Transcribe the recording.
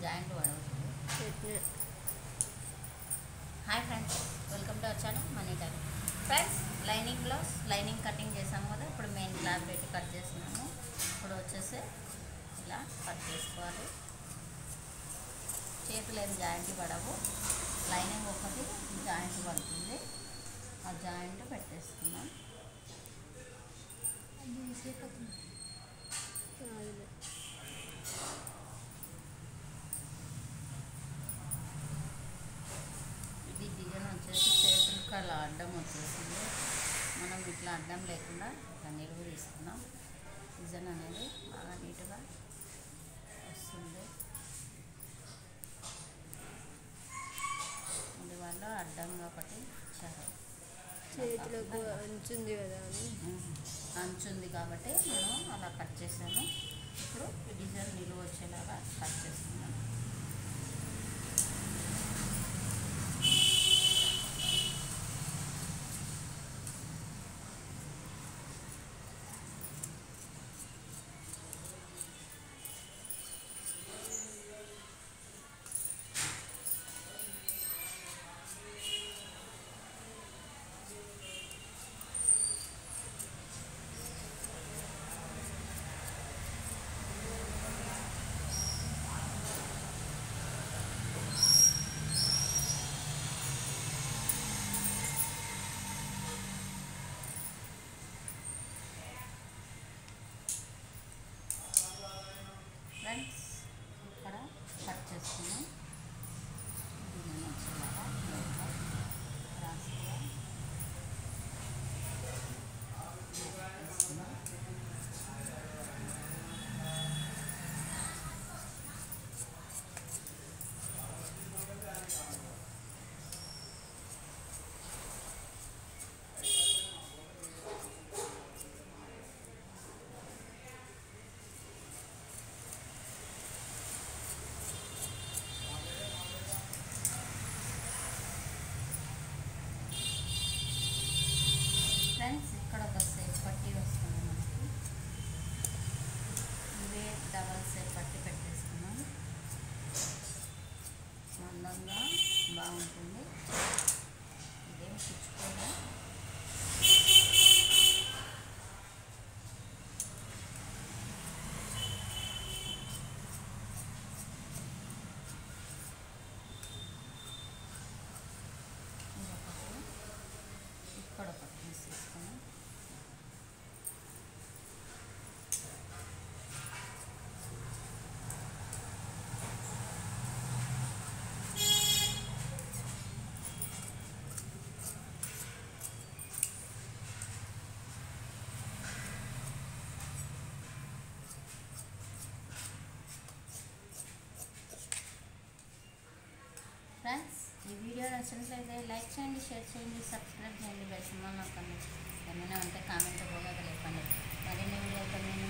Joint పడవచ్చు. పెట్టిన. Hi friends, welcome to our channel money time. Friends, lining blouse lining cutting చేసాము కదా, ఇప్పుడు మెయిన్ క్లాత్ పెట్టి కట్ చేస్తున్నాము. ఇప్పుడు వచ్చేసి ఇలా కట్ చేసుకోవాలి. చేతులు ఏం జాయింట్ పడవు, లైనింగ్ ఒకటి జాయింట్ పడుతుంది. ఆ జాయింట్ పెట్టేసుకున్నాం. ఇది డిజైన్ వచ్చేసి చేతులకు అలా అడ్డం వచ్చేసింది. మనం ఇట్లా అడ్డం లేకుండా ఇట్లా నిలువు తీసుకున్నాం. డిజైన్ అనేది బాగా నీట్గా వస్తుంది. అందువల్ల అడ్డంగా ఒకటి ఇచ్చారు. చేతులకు అంచుంది కదా అని అంచుంది కాబట్టి మనం అలా కట్ చేసాము. ఇప్పుడు ఈ డిజైన్ నిలువ వచ్చేలాగా కట్ చేస్తున్నాను. ఫ్రెండ్స్, ఇక్కడ కట్ చేసుకున్నాం. దీన్ని వచ్చేలాగా క్రాస్గా తీసుకున్నాం. ఫ్రెండ్స్, ఇక్కడ ఒక సేప్ పట్టి వస్తుంది మనకి. ఇవే డబల్ సేప్ పట్టి పెట్టేసుకున్నాం. మందంగా బాగుంటుంది. ఇదేం పుచ్చుకోదా. ఇక్కడ ఒకటి తీసేసుకున్నాం. ఫ్రెండ్స్, ఈ వీడియో నచ్చినట్లయితే లైక్ చేయండి, షేర్ చేయండి, సబ్స్క్రైబ్ చేయండి. బెల్ సింబల్ నొక్కండి. ఏమైనా ఉంటే కామెంట్ పోగా లేపండి. మరిన్ని వీడియోతో నేను